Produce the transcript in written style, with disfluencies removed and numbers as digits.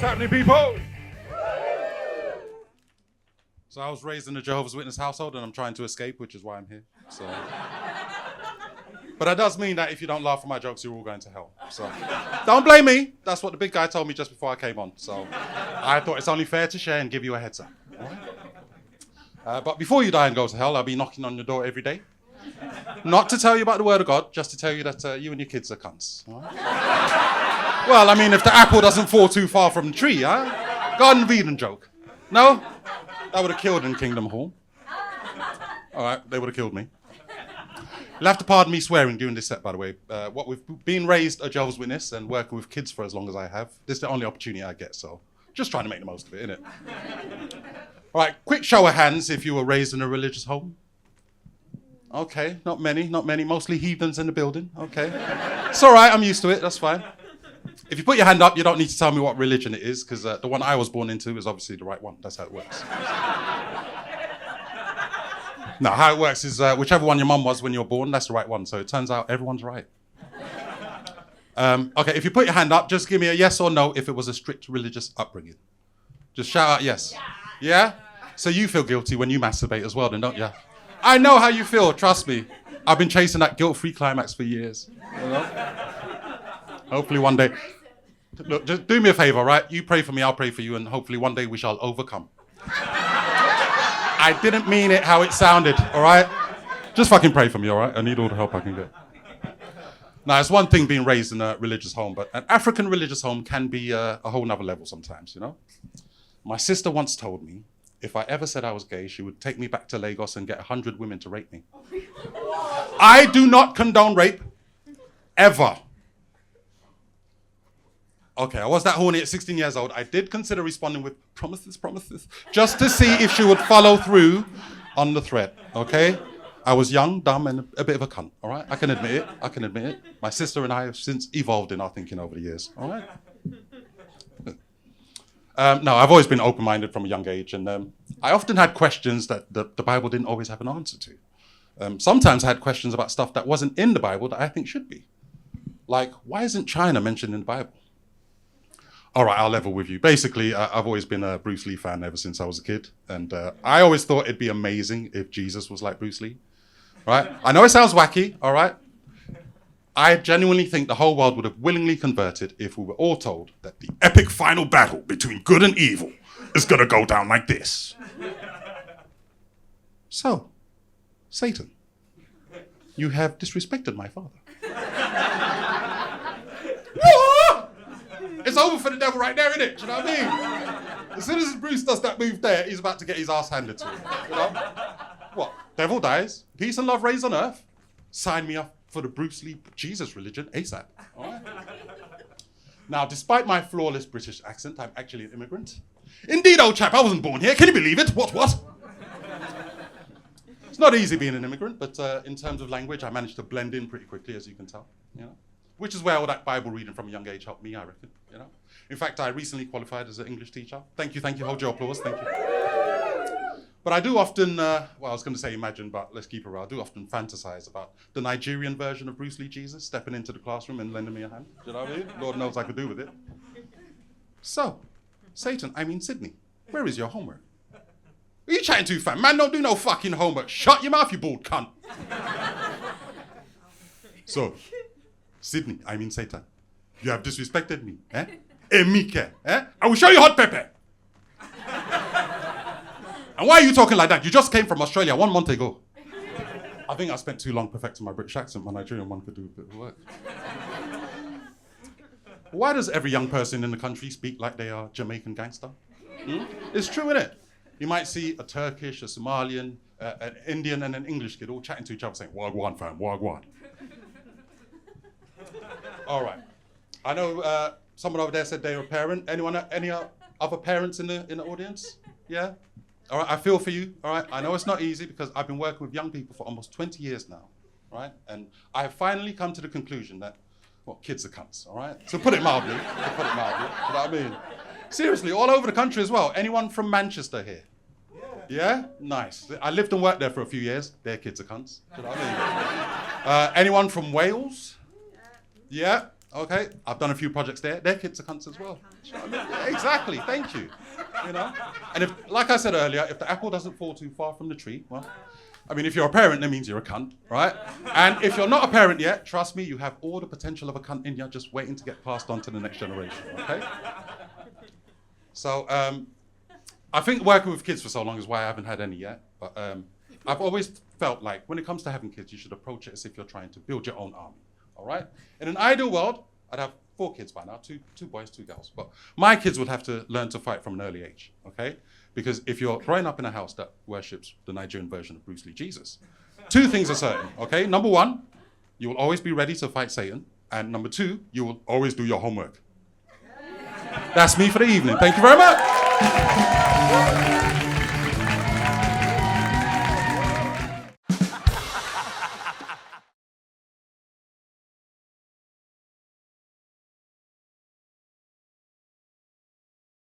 happening, people? So I was raised in a Jehovah's Witness household and I'm trying to escape, which is why I'm here. So, but that does mean that if you don't laugh at my jokes, you're all going to hell. So don't blame me. That's what the big guy told me just before I came on. So I thought it's only fair to share and give you a heads up. All right? But before you die and go to hell, I'll be knocking on your door every day. Not to tell you about the word of God, just to tell you that you and your kids are cunts. All right? Well, I mean, if the apple doesn't fall too far from the tree, huh? Garden of Eden joke. No? That would have killed in Kingdom Hall. All right, they would have killed me. You'll have to pardon me swearing during this set, by the way. What we've been raised a Jehovah's Witness and working with kids for as long as I have. This is the only opportunity I get, so just trying to make the most of it, innit? All right, quick show of hands if you were raised in a religious home. Okay, not many, mostly heathens in the building. Okay. It's all right, I'm used to it, that's fine. If you put your hand up, you don't need to tell me what religion it is, because the one I was born into is obviously the right one. That's how it works. No, how it works is whichever one your mum was when you were born, that's the right one. So it turns out everyone's right. Okay, if you put your hand up, just give me a yes or no if it was a strict religious upbringing. Just shout out yes. Yeah? So you feel guilty when you masturbate as well, then, don't you? I know how you feel, trust me. I've been chasing that guilt-free climax for years. You know? Hopefully one day. Look, just do me a favor, right? You pray for me, I'll pray for you, and hopefully one day we shall overcome. I didn't mean it how it sounded, all right? Just fucking pray for me, all right? I need all the help I can get. Now, it's one thing being raised in a religious home, but an African religious home can be a whole nother level sometimes, you know? My sister once told me if I ever said I was gay, she would take me back to Lagos and get 100 women to rape me. I do not condone rape, ever. Okay, I was that horny at 16 years old. I did consider responding with promises, just to see if she would follow through on the threat, okay? I was young, dumb, and a bit of a cunt, all right? I can admit it. My sister and I have since evolved in our thinking over the years, all right? No, I've always been open-minded from a young age, and I often had questions that the Bible didn't always have an answer to. Sometimes I had questions about stuff that wasn't in the Bible that I think should be. Like, why isn't China mentioned in the Bible? All right, I'll level with you. Basically, I've always been a Bruce Lee fan ever since I was a kid. And I always thought it'd be amazing if Jesus was like Bruce Lee. Right? I know it sounds wacky, all right? I genuinely think the whole world would have willingly converted if we were all told that the epic final battle between good and evil is going to go down like this. So, Satan, you have disrespected my father. It's over for the devil right there, isn't it? Do you know what I mean? As soon as Bruce does that move there, he's about to get his ass handed to him. You know? What? Devil dies, peace and love reigns on earth. Sign me up for the Bruce Lee Jesus religion ASAP. All right? Now, despite my flawless British accent, I'm actually an immigrant. Indeed, old chap, I wasn't born here. Can you believe it? What? It's not easy being an immigrant, but in terms of language, I managed to blend in pretty quickly, as you can tell. You know? Which is where all that Bible reading from a young age helped me, I reckon. You know? In fact, I recently qualified as an English teacher. Thank you. Hold your applause. Thank you. But I do often, well, I was going to say imagine, but let's keep it real. I do often fantasize about the Nigerian version of Bruce Lee Jesus stepping into the classroom and lending me a hand. Do you know what I mean? Lord knows I could do with it. So, Satan, I mean Sydney, where is your homework? Who are you chatting to, fam? Man, don't do no fucking homework. Shut your mouth, you bald cunt. So, Sydney, I mean Satan, you have disrespected me, eh? Emike, eh? I will show you hot pepper. And why are you talking like that? You just came from Australia 1 month ago. I think I spent too long perfecting my British accent. My Nigerian one could do a bit of work. Why does every young person in the country speak like they are Jamaican gangster? It's true, isn't it? You might see a Turkish, a Somalian, an Indian, and an English kid all chatting to each other saying, Wagwan, fam, Wagwan. All right. I know someone over there said they were a parent. Any other parents in the audience? Yeah? All right, I feel for you, all right? I know it's not easy because I've been working with young people for almost 20 years now, right? And I have finally come to the conclusion that, well, kids are cunts, all right? To put it mildly, you know what I mean? Seriously, all over the country as well. Anyone from Manchester here? Yeah? Nice. I lived and worked there for a few years. Their kids are cunts, you know what I mean? Anyone from Wales? Yeah? Okay, I've done a few projects there. Their kids are cunts as well. You know what I mean? Yeah, exactly. Thank you. You know, and if, like I said earlier, if the apple doesn't fall too far from the tree, well, I mean, if you're a parent, that means you're a cunt, right? And if you're not a parent yet, trust me, you have all the potential of a cunt in you, just waiting to get passed on to the next generation. Okay. So I think working with kids for so long is why I haven't had any yet. But I've always felt like when it comes to having kids, you should approach it as if you're trying to build your own army. All right? In an ideal world, I'd have 4 kids by now, two boys, 2 girls. But my kids would have to learn to fight from an early age, okay? Because if you're growing up in a house that worships the Nigerian version of Bruce Lee Jesus, 2 things are certain, okay? Number 1, you will always be ready to fight Satan. And number 2, you will always do your homework. That's me for the evening. Thank you very much.